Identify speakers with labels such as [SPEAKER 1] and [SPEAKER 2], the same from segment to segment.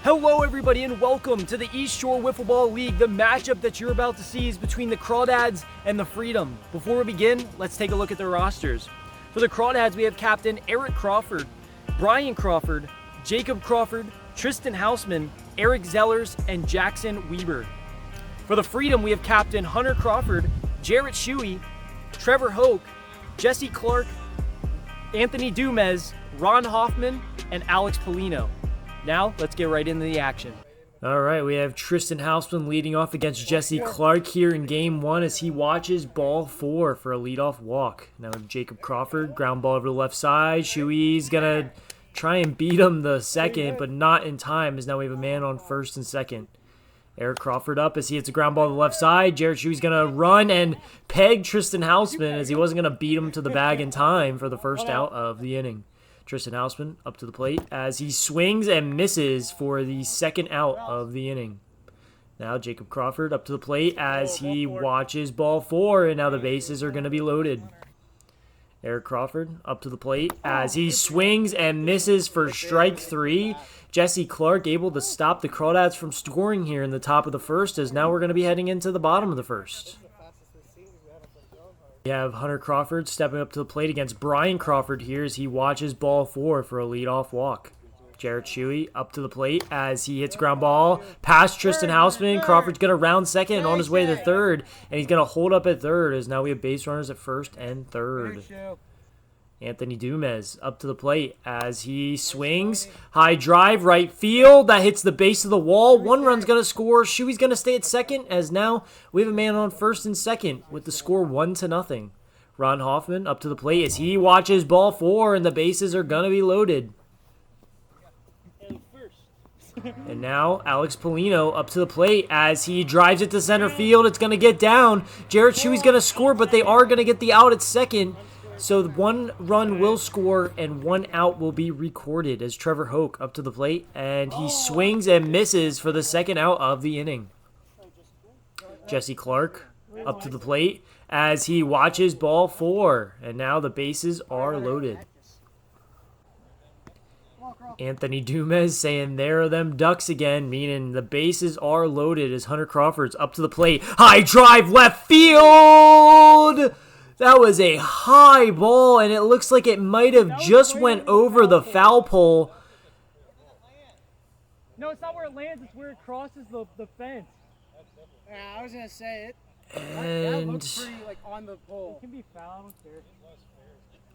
[SPEAKER 1] Hello everybody and welcome to the East Shore Wiffle Ball League. The matchup that you're about to see is between the Crawdads and the Freedom. Before we begin, let's take a look at their rosters. For the Crawdads, we have Captain Eric Crawford, Brian Crawford, Jacob Crawford, Tristan Hausman, Eric Zellers, and Jackson Weber. For the Freedom, we have Captain Hunter Crawford, Jarrett Shuey, Trevor Hoke, Jesse Clark, Anthony Dumez, Ron Hoffman, and Alex Polino. Now, let's get right into the action. All right, we have Tristan Hausman leading off against Jesse Clark here in Game 1 as he watches ball 4 for a leadoff walk. Now we have Jacob Crawford, ground ball over the left side. Shuey's going to try and beat him the second, but not in time as now we have a man on first and second. Eric Crawford up as he hits a ground ball to the left side. Jarrett Shuey's going to run and peg Tristan Hausman as he wasn't going to beat him to the bag in time for the first out of the inning. Tristan Hausman up to the plate as he swings and misses for the second out of the inning. Now Jacob Crawford up to the plate as he watches ball 4, and now the bases are going to be loaded. Eric Crawford up to the plate as he swings and misses for strike 3. Jesse Clark able to stop the Crawdads from scoring here in the top of the first, as now we're going to be heading into the bottom of the first. We have Hunter Crawford stepping up to the plate against Brian Crawford here as he watches ball 4 for a leadoff walk. Jarrett Shuey up to the plate as he hits ground ball past Tristan Hausman. Crawford's going to round second on his way to third, and he's going to hold up at third as now we have base runners at first and third. Anthony Dumez up to the plate as he swings. High drive, right field. That hits the base of the wall. One run's going to score. Shuey's going to stay at second as now we have a man on first and second with the score 1-0. Ron Hoffman up to the plate as he watches ball 4 and the bases are going to be loaded. And now Alex Polino up to the plate as he drives it to center field. It's going to get down. Jarrett Shuey's going to score, but they are going to get the out at second. So 1 run will score and 1 out will be recorded as Trevor Hoke up to the plate and he swings and misses for the second out of the inning. Jesse Clark up to the plate as he watches ball 4 and now the bases are loaded. Anthony Dumez saying there are them ducks again, meaning the bases are loaded as Hunter Crawford's up to the plate. High drive left field! That was a high ball, and it looks like it might have just went over the foul pole.
[SPEAKER 2] No, it's not where it lands. It's where it crosses the fence.
[SPEAKER 3] Yeah, I was going to say it.
[SPEAKER 1] And
[SPEAKER 3] that looks pretty, like, on the pole.
[SPEAKER 2] It can be foul. I don't care.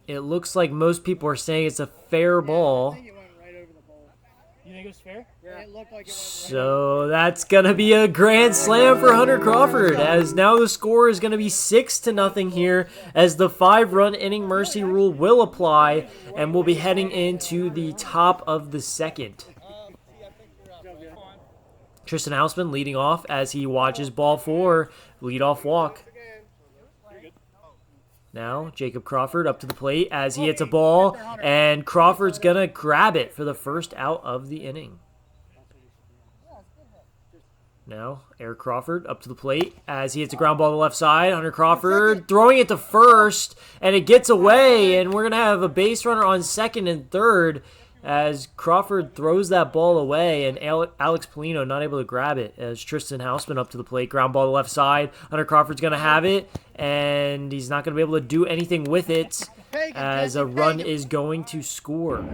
[SPEAKER 1] It looks like most people are saying it's a fair ball.
[SPEAKER 3] I think it went right over the pole.
[SPEAKER 2] You think it was fair?
[SPEAKER 3] Yeah, it looked like it went
[SPEAKER 1] So that's going to be a grand slam for Hunter Crawford as now the score is going to be 6-0 here as the 5-run inning mercy rule will apply and we'll be heading into the top of the second. Tristan Hausman leading off as he watches ball 4, leadoff walk. Now Jacob Crawford up to the plate as he hits a ball and Crawford's going to grab it for the first out of the inning. Now, Eric Crawford up to the plate as he hits a ground ball to the left side. Hunter Crawford throwing it to first, and it gets away, and we're going to have a base runner on second and third as Crawford throws that ball away, and Alex Polino not able to grab it as Tristan Hausman up to the plate. Ground ball to the left side. Hunter Crawford's going to have it, and he's not going to be able to do anything with it as a run is going to score.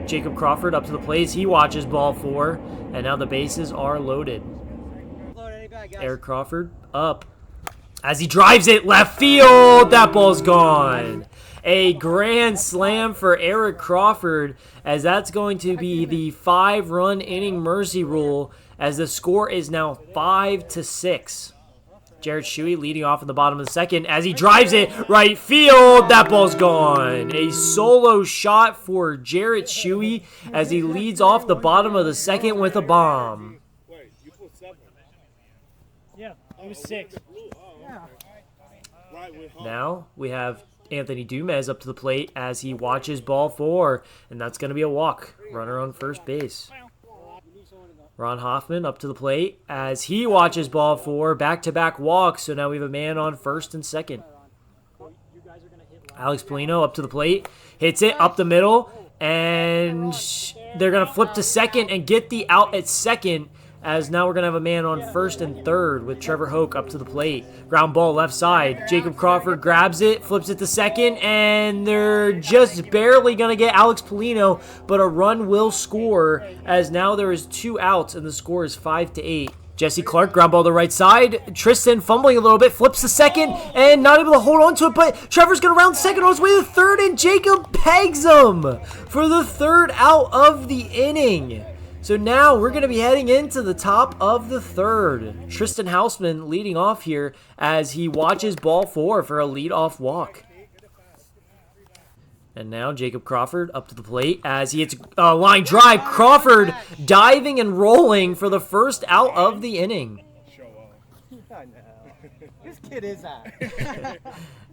[SPEAKER 1] Jacob Crawford up to the plate. He watches ball 4, and now the bases are loaded. Eric Crawford up as he drives it left field. That ball's gone. A grand slam for Eric Crawford as that's going to be the 5-run inning mercy rule as the score is now 5-6. Jarrett Shuey leading off in the bottom of the second as he drives it right field. That ball's gone. A solo shot for Jarrett Shuey as he leads off the bottom of the second with a bomb.
[SPEAKER 2] Yeah, it was 6.
[SPEAKER 1] Now we have Anthony Dumez up to the plate as he watches ball 4, and that's going to be a walk. Runner on first base. Ron Hoffman up to the plate as he watches ball 4, back-to-back walks, so now we have a man on first and second. Alex Polino up to the plate, hits it up the middle, And they're going to flip to second and get the out at second, as now we're going to have a man on first and third with Trevor Hoke up to the plate. Ground ball left side. Jacob Crawford grabs it, flips it to second, and they're just barely going to get Alex Polino, but a run will score, as now there is 2 outs and the score is 5-8. Jesse Clark, ground ball to the right side. Tristan fumbling a little bit, flips to second, and not able to hold on to it, but Trevor's going to round second on his way to third, and Jacob pegs him for the 3rd out of the inning. So now we're going to be heading into the top of the 3rd. Tristan Hausman leading off here as he watches ball 4 for a leadoff walk. And now Jacob Crawford up to the plate as he hits a line drive. Crawford diving and rolling for the 1st out of the inning.
[SPEAKER 3] I know. This kid is that.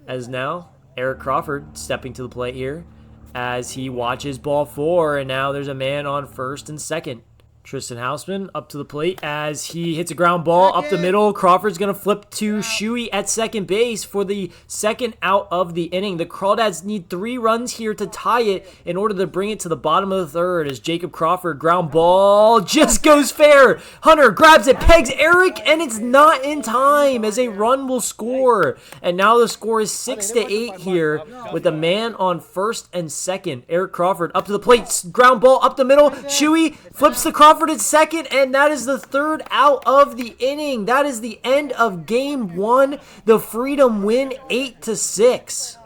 [SPEAKER 1] As now Eric Crawford stepping to the plate here as he watches ball 4, and now there's a man on first and second. Tristan Hausman up to the plate as he hits a ground ball up the middle. Crawford's going to flip to Shuey at second base for the 2nd out of the inning. The Crawdads need 3 runs here to tie it in order to bring it to the bottom of the 3rd as Jacob Crawford ground ball just goes fair. Hunter grabs it, pegs Eric, and it's not in time as a run will score. And now the score is 6-8 here with a man on first and second. Eric Crawford up to the plate, ground ball up the middle. Shuey flips the Crawford at second, and that is the 3rd out of the inning. That is the end of game 1. The Freedom win 8-6.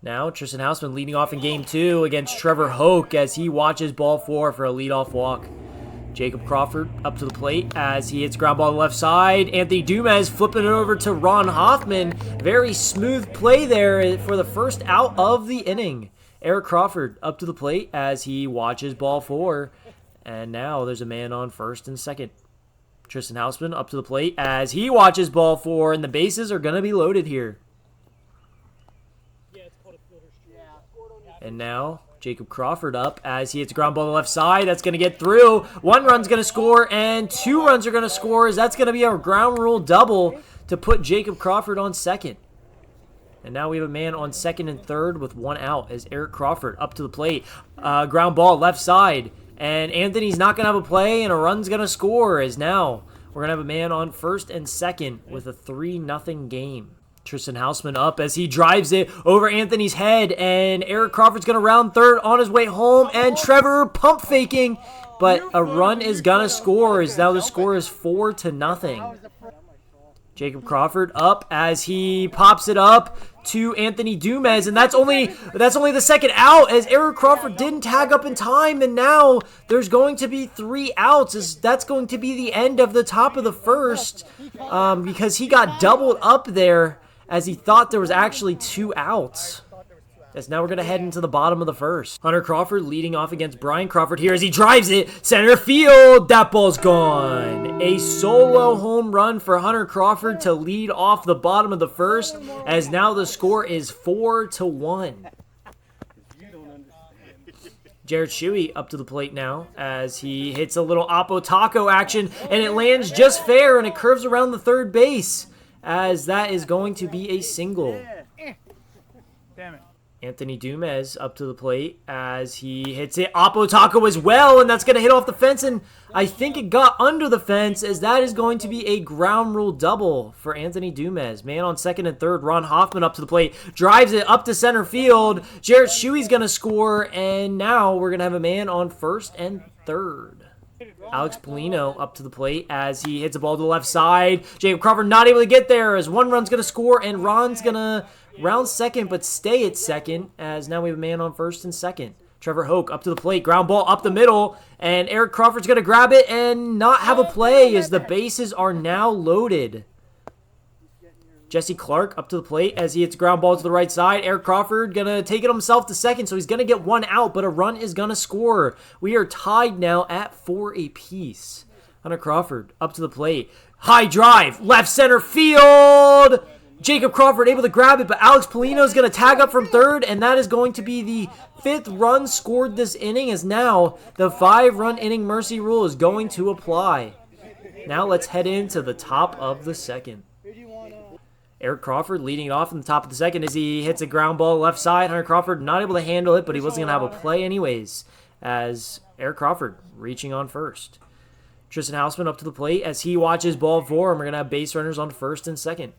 [SPEAKER 1] Now Tristan Hausman leading off in game 2 against Trevor Hoke as he watches ball 4 for a leadoff walk. Jacob Crawford up to the plate as he hits ground ball on the left side. Anthony Dumas flipping it over to Ron Hoffman. Very smooth play there for the 1st out of the inning. Eric Crawford up to the plate as he watches ball 4. And now there's a man on first and second. Tristan Hausman up to the plate as he watches ball 4, and the bases are going to be loaded here. And now Jacob Crawford up as he hits a ground ball on the left side. That's going to get through. 1 run's going to score, and 2 runs are going to score, as that's going to be a ground rule double to put Jacob Crawford on second. And now we have a man on second and third with 1 out as Eric Crawford up to the plate. Ground ball left side. And Anthony's not going to have a play, and a run's going to score, as now we're going to have a man on first and second with a 3-0 game. Tristan Hausman up as he drives it over Anthony's head, and Eric Crawford's going to round third on his way home, and Trevor pump faking, but a run is going to score, as now the score is 4-0. Jacob Crawford up as he pops it up to Anthony Dumas, and that's only the 2nd out, as Eric Crawford didn't tag up in time, and now there's going to be 3 outs, as that's going to be the end of the top of the 1st, because he got doubled up there as he thought there was actually 2 outs. As now we're going to head into the bottom of the 1st. Hunter Crawford leading off against Brian Crawford here as he drives it. Center field. That ball's gone. A solo home run for Hunter Crawford to lead off the bottom of the 1st, as now the score is 4-1. Jared Shuey up to the plate now as he hits a little Oppo Taco action, and it lands just fair, and it curves around the 3rd base, as that is going to be a single.
[SPEAKER 3] Damn it.
[SPEAKER 1] Anthony Dumas up to the plate as he hits it. Oppo Taco as well, and that's going to hit off the fence, and I think it got under the fence, as that is going to be a ground rule double for Anthony Dumas. Man on second and third, Ron Hoffman up to the plate, drives it up to center field. Jared Shuey's going to score, and now we're going to have a man on first and third. Alex Polino up to the plate as he hits a ball to the left side. Jacob Crawford not able to get there, as 1 run's going to score, and Ron's going to round second but stay at second, as now we have a man on first and second. Trevor Hoke up to the plate, ground ball up the middle, and Eric Crawford's going to grab it and not have a play, as the bases are now loaded. Jesse Clark up to the plate as he hits ground ball to the right side. Eric Crawford going to take it himself to second, so he's going to get 1 out, but a run is going to score. We are tied now at 4 apiece. Hunter Crawford up to the plate. High drive, left center field. Jacob Crawford able to grab it, but Alex Polino is going to tag up from third, and that is going to be the 5th run scored this inning, as now the 5-run inning mercy rule is going to apply. Now let's head into the top of the 2nd. Eric Crawford leading it off in the top of the second as he hits a ground ball left side. Hunter Crawford not able to handle it, but he wasn't going to have a play anyways, as Eric Crawford reaching on first. Tristan Hausman up to the plate as he watches ball 4, and we're going to have base runners on first and second.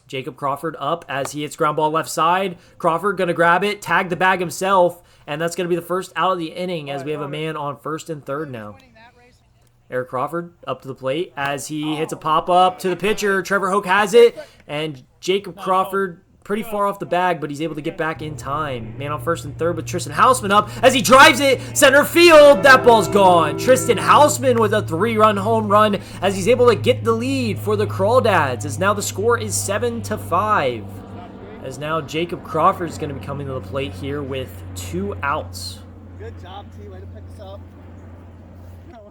[SPEAKER 1] Jacob Crawford up as he hits ground ball left side. Crawford going to grab it, tag the bag himself, and that's going to be the first out of the inning as we have a man on first and third now. Eric Crawford up to the plate as he hits a pop-up to the pitcher. Trevor Hoke has it, and Jacob Crawford pretty far off the bag, but he's able to get back in time. Man on first and third with Tristan Hausman up as he drives it center field. That ball's gone. Tristan Hausman with a 3-run home run as he's able to get the lead for the Crawdads, as now the score is 7-5. As now Jacob Crawford is going to be coming to the plate here with 2 outs.
[SPEAKER 3] Good job, T. Way to pick us up.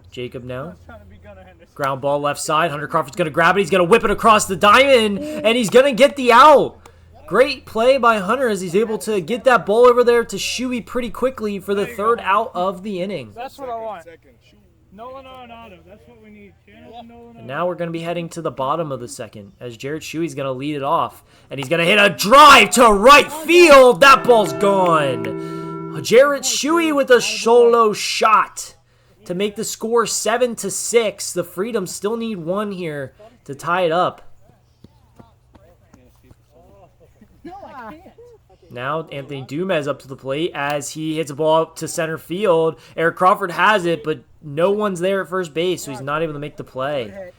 [SPEAKER 1] Jacob now. Ground ball left side. Hunter Crawford's going to grab it. He's going to whip it across the diamond, and he's going to get the out. Great play by Hunter as he's able to get that ball over there to Shuey pretty quickly for the third out of the inning.
[SPEAKER 2] That's what I want. Nolan Arenado. That's what we need.
[SPEAKER 1] And now we're going to be heading to the bottom of the second as Jarrett Shuey's going to lead it off. And he's going to hit a drive to right field. That ball's gone. Jarrett Shuey with a solo shot to make the score 7-6. The Freedom still need 1 here to tie it up. Now Anthony Dumez up to the plate as he hits a ball up to center field. Eric Crawford has it, but no one's there at first base, so he's not able to make the play.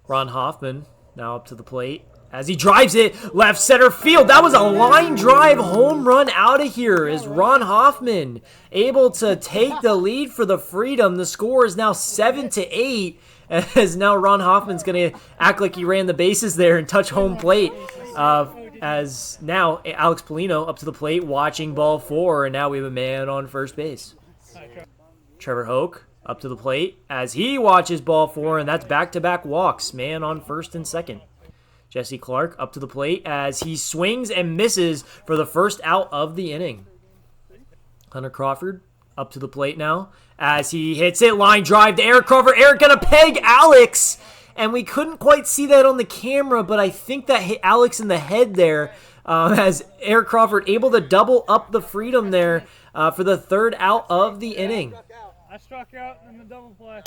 [SPEAKER 1] Ron Hoffman now up to the plate as he drives it left center field. That was a line drive home run out of here. Is Ron Hoffman able to take the lead for the Freedom? The score is now 7-8, as now Ron Hoffman's going to act like he ran the bases there and touch home plate. As now Alex Polino up to the plate watching ball 4, and now we have a man on first base. Trevor Hoke up to the plate as he watches ball 4, and that's back-to-back walks. Man on first and second. Jesse Clark up to the plate as he swings and misses for the first out of the inning. Hunter Crawford up to the plate now as he hits it. Line drive to Eric Crawford. Eric gonna peg Alex. And we couldn't quite see that on the camera, but I think that hit Alex in the head there as Eric Crawford able to double up the Freedom there for the third out of the inning.
[SPEAKER 2] I struck out in the double play.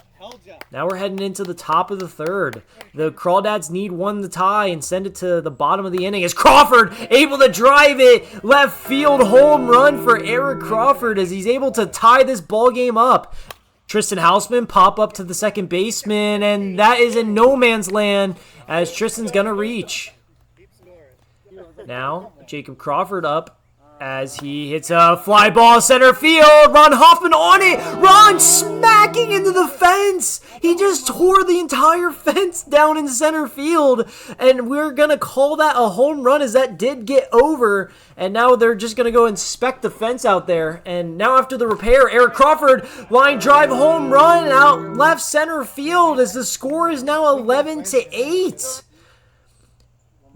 [SPEAKER 1] Now we're heading into the top of the third. The Crawdads need 1 to tie and send it to the bottom of the inning as Crawford able to drive it. Left field home run for Eric Crawford as he's able to tie this ball game up. Tristan Hausman pop up to the second baseman, and that is in no man's land as Tristan's going to reach. Now, Jacob Crawford up as he hits a fly ball center field. Ron Hoffman on it. Ron smacking into the fence. He just tore the entire fence down in center field, and we're going to call that a home run as that did get over, and now they're just going to go inspect the fence out there. And now after the repair, Eric Crawford line drive home run out left center field as the score is now 11-8.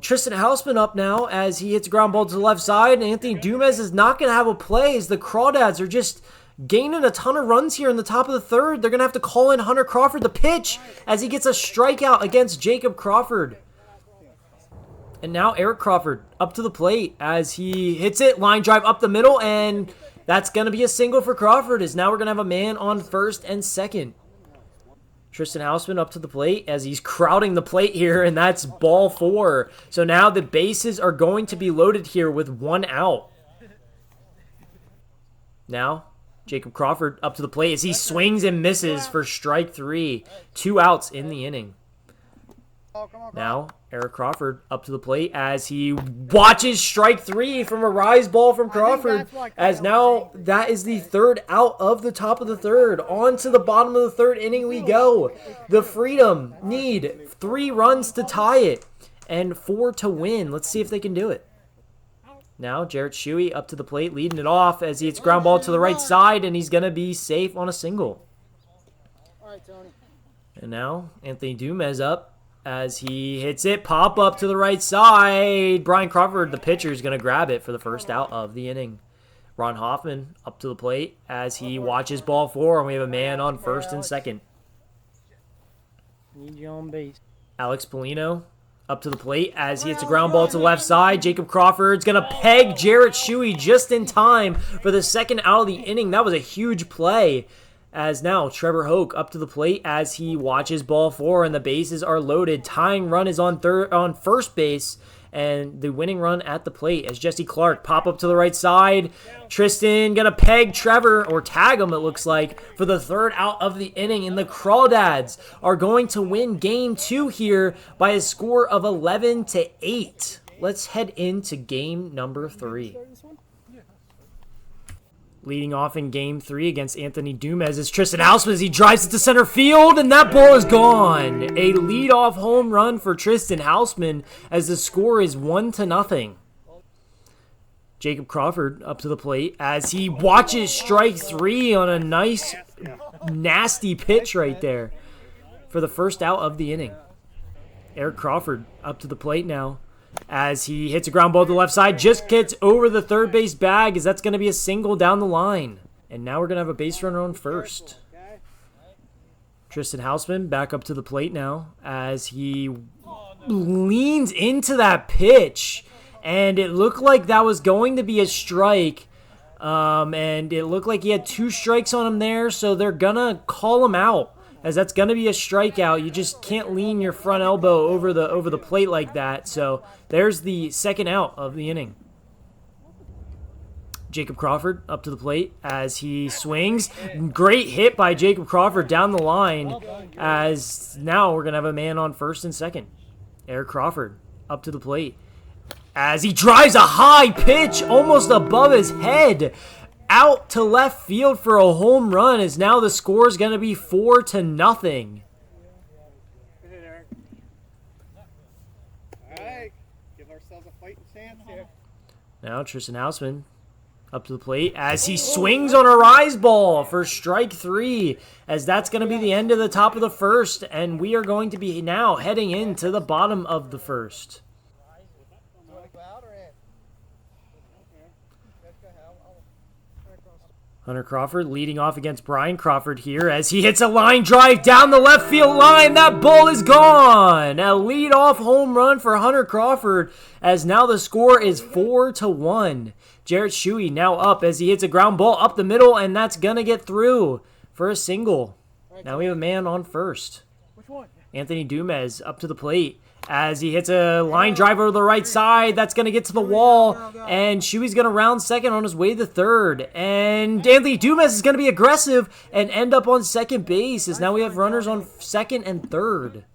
[SPEAKER 1] Tristan Hausman up now as he hits a ground ball to the left side. And Anthony Dumez is not going to have a play as the Crawdads are just gaining a ton of runs here in the top of the third. They're going to have to call in Hunter Crawford the pitch as he gets a strikeout against Jacob Crawford. And now Eric Crawford up to the plate as he hits it. Line drive up the middle, and that's going to be a single for Crawford as now we're going to have a man on first and second. Tristan Hausman up to the plate as he's crowding the plate here, and that's ball 4. So now the bases are going to be loaded here with 1 out. Now, Jacob Crawford up to the plate as he swings and misses for strike 3. 2 outs in the inning. Now, Eric Crawford up to the plate as he watches strike 3 from a rise ball from Crawford. As now that is the third out of the top of the third. On to the bottom of the third inning we go. The Freedom need 3 runs to tie it and 4 to win. Let's see if they can do it. Now Jarrett Shuey up to the plate leading it off as he hits ground ball to the right side, and he's going to be safe on a single. And now Anthony Dumez up as he hits it, pop up to the right side. Brian Crawford, the pitcher, is going to grab it for the first out of the inning. Ron Hoffman up to the plate as he watches ball 4, and we have a man on first and second.
[SPEAKER 2] Need you on base.
[SPEAKER 1] Alex Polino up to the plate as he hits a ground ball to the left side. Jacob Crawford's going to peg Jarrett Shuey just in time for the second out of the inning. That was a huge play. As now Trevor Hoke up to the plate as he watches ball 4 and the bases are loaded. Tying run is on first base. And the winning run at the plate as Jesse Clark pop up to the right side. Tristan gonna peg Trevor, or tag him it looks like, for the third out of the inning. And the Crawdads are going to win game 2 here by a score of 11-8. Let's head into game number 3. Leading off in game 3 against Anthony Dumez is Tristan Hausman as he drives it to center field, and that ball is gone. A leadoff home run for Tristan Hausman as the score is 1-0. Jacob Crawford up to the plate as he watches strike 3 on a nice, nasty pitch right there for the first out of the inning. Eric Crawford up to the plate now as he hits a ground ball to the left side, just gets over the third base bag as that's going to be a single down the line. And now we're going to have a base runner on first. Tristan Hausman back up to the plate now as he leans into that pitch. And it looked like that was going to be a strike. And it looked like he had 2 strikes on him there, so they're going to call him out, as that's going to be a strikeout. You just can't lean your front elbow over the plate like that. So there's the second out of the inning. Jacob Crawford up to the plate as he swings. Great hit by Jacob Crawford down the line, as now we're going to have a man on first and second. Eric Crawford up to the plate as he drives a high pitch almost above his head out to left field for a home run, as now the score is going to be 4-0.
[SPEAKER 3] All right, give ourselves a fighting chance here.
[SPEAKER 1] Now Tristan Hausman up to the plate as he swings on a rise ball for strike 3, as that's going to be the end of the top of the first, and we are going to be now heading into the bottom of the first. Hunter Crawford leading off against Brian Crawford here as he hits a line drive down the left field line. That ball is gone. A leadoff home run for Hunter Crawford, as now the score is 4-1. Jarrett Shuey now up as he hits a ground ball up the middle, and that's going to get through for a single. Now we have a man on first. Anthony Dumez up to the plate as he hits a line drive over the right side. That's going to get to the wall, and Shuey's going to round second on his way to third. And Anthony Dumez is going to be aggressive and end up on second base, as now we have runners on second and third.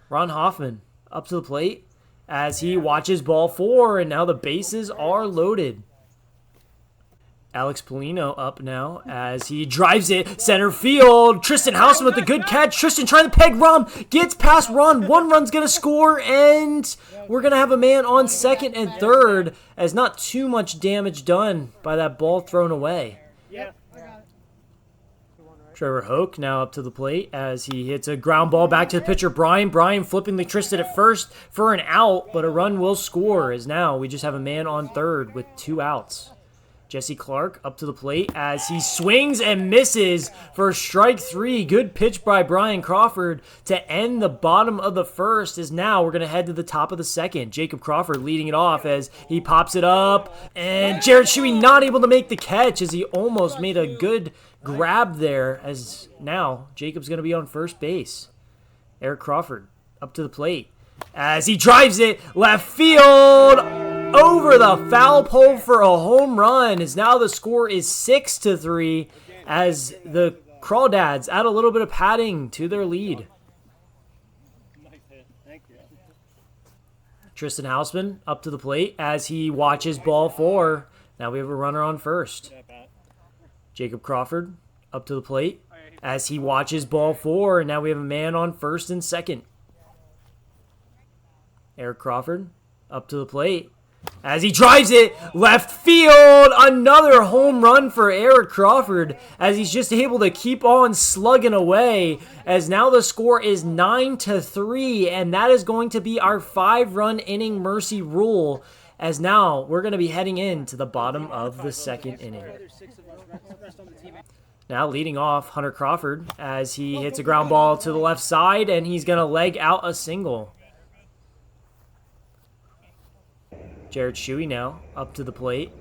[SPEAKER 1] Ron Hoffman up to the plate as he watches ball 4, and now the bases are loaded. Alex Polino up now as he drives it center field. Tristan Hausman with the good catch. Tristan trying to peg Ron. Gets past Ron. 1 run's going to score, and we're going to have a man on second and third, as not too much damage done by that ball thrown away. Trevor Hoke now up to the plate as he hits a ground ball back to the pitcher Brian. Brian flipping the Tristan at first for an out, but a run will score, as now we just have a man on third with 2 outs. Jesse Clark up to the plate as he swings and misses for strike 3. Good pitch by Brian Crawford to end the bottom of the first, as now we're going to head to the top of the second. Jacob Crawford leading it off as he pops it up, and Jarrett Shuey not able to make the catch as he almost made a good grab there, as now Jacob's going to be on first base. Eric Crawford up to the plate as he drives it left field over the foul pole for a home run, as now the score is 6-3, as the Crawdads add a little bit of padding to their lead. Tristan Hausman up to the plate as he watches ball 4. Now we have a runner on first. Jacob Crawford up to the plate as he watches ball 4, and now we have a man on first and second. Eric Crawford up to the plate as he drives it left field. Another home run for Eric Crawford, as he's just able to keep on slugging away, as now the score is 9-3, and that is going to be our 5-run inning mercy rule, as now we're going to be heading into the bottom of the second inning. Now leading off, Hunter Crawford as he hits a ground ball to the left side, and he's going to leg out a single. Jared Shuey now up to the plate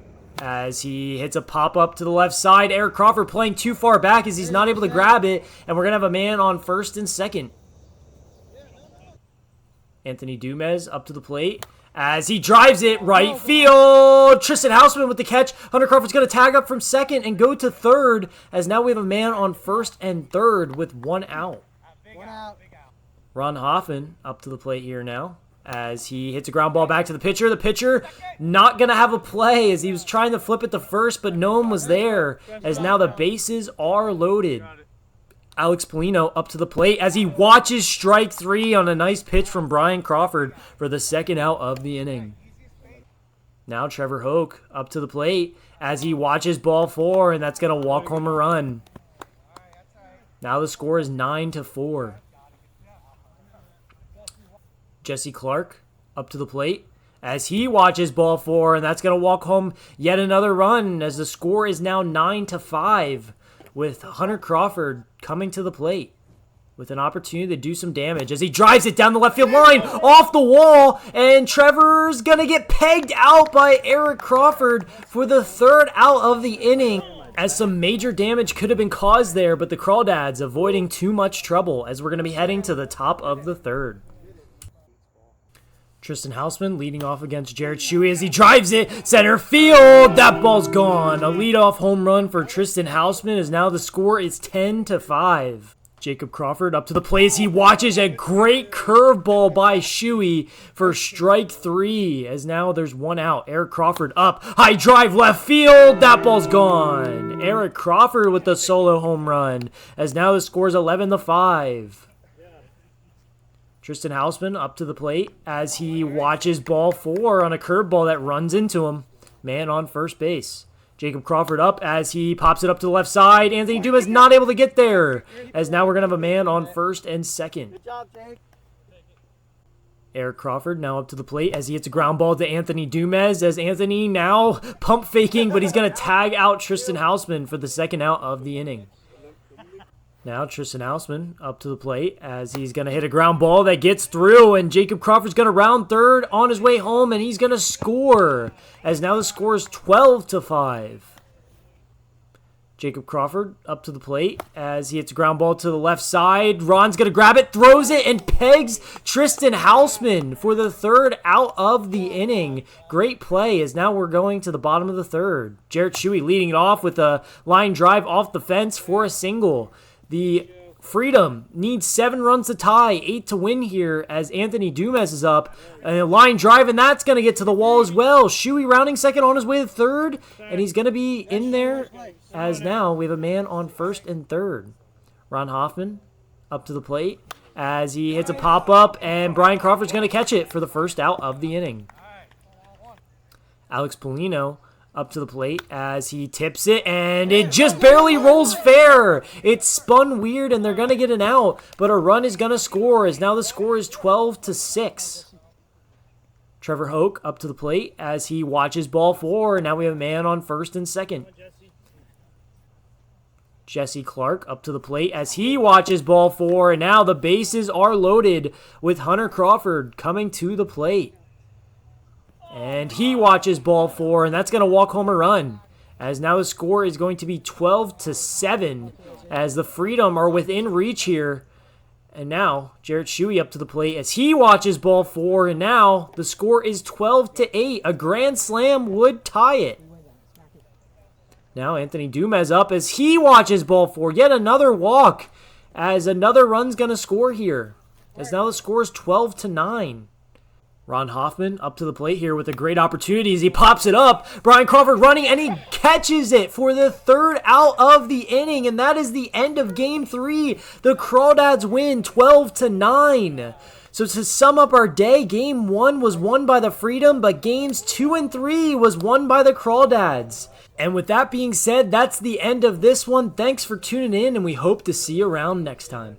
[SPEAKER 1] as he hits a pop-up to the left side. Eric Crawford playing too far back as he's not able to grab it, and we're going to have a man on first and second. Anthony Dumez up to the plate as he drives it right field. Tristan Hausman with the catch. Hunter Crawford's going to tag up from second and go to third, as now we have a man on first and third with 1 out. Ron Hoffman up to the plate here now as he hits a ground ball back to the pitcher. The pitcher not going to have a play as he was trying to flip it to first, but no one was there, as now the bases are loaded. Alex Polino up to the plate as he watches strike 3 on a nice pitch from Brian Crawford for the second out of the inning. Now Trevor Hoke up to the plate as he watches ball 4, and that's going to walk home a run. Now the score is 9-4. Jesse Clark up to the plate as he watches ball 4, and that's going to walk home yet another run, as the score is now 9-5, with Hunter Crawford coming to the plate with an opportunity to do some damage as he drives it down the left field line off the wall, and Trevor's going to get pegged out by Eric Crawford for the third out of the inning, as some major damage could have been caused there, but the Crawdads avoiding too much trouble as we're going to be heading to the top of the third. Tristan Hausman leading off against Jared Shuey as he drives it center field. That ball's gone. A leadoff home run for Tristan Hausman, as now the score is 10-5. Jacob Crawford up to the plate as he watches a great curveball by Shuey for strike 3, as now there's 1 out. Eric Crawford up, high drive left field. That ball's gone. Eric Crawford with the solo home run, as now the score is 11-5. Tristan Hausman up to the plate as he watches ball 4 on a curveball that runs into him. Man on first base. Jacob Crawford up as he pops it up to the left side. Anthony Dumas not able to get there, as now we're going to have a man on first and second.
[SPEAKER 3] Good job, Jake.
[SPEAKER 1] Eric Crawford now up to the plate as he hits a ground ball to Anthony Dumez, as Anthony now pump faking, but he's going to tag out Tristan Hausman for the second out of the inning. Now Tristan Hausman up to the plate as he's going to hit a ground ball that gets through, and Jacob Crawford's going to round third on his way home, and he's going to score, as now the score is 12-5. Jacob Crawford up to the plate as he hits a ground ball to the left side. Ron's going to grab it, throws it, and pegs Tristan Hausman for the third out of the inning. Great play, as now we're going to the bottom of the third. Jarrett Shuey leading it off with a line drive off the fence for a single. The Freedom needs 7 runs to tie, 8 to win here, as Anthony Dumez is up. A line drive, and that's going to get to the wall as well. Shuey rounding second on his way to third, and he's going to be in there, as now we have a man on first and third. Ron Hoffman up to the plate as he hits a pop-up, and Brian Crawford's going to catch it for the first out of the inning. Alex Polino up to the plate as he tips it, and it just barely rolls fair. It's spun weird, and they're going to get an out, but a run is going to score, as now the score is 12-6. Trevor Hoke up to the plate as he watches ball 4, and now we have a man on first and second. Jesse Clark up to the plate as he watches ball 4, and now the bases are loaded with Hunter Crawford coming to the plate. And he watches ball 4, and that's going to walk home a run, as now the score is going to be 12-7, as the Freedom are within reach here. And now Jarrett Shuey up to the plate as he watches ball 4, and now the score is 12-8. A grand slam would tie it. Now Anthony Dumez up as he watches ball 4. Yet another walk, as another run's going to score here, as now the score is 12-9. Ron Hoffman up to the plate here with a great opportunity as he pops it up. Brian Crawford running, and he catches it for the third out of the inning, and that is the end of Game 3. The Crawdads win 12-9. So to sum up our day, Game 1 was won by the Freedom, but Games 2 and 3 was won by the Crawdads. And with that being said, that's the end of this one. Thanks for tuning in, and we hope to see you around next time.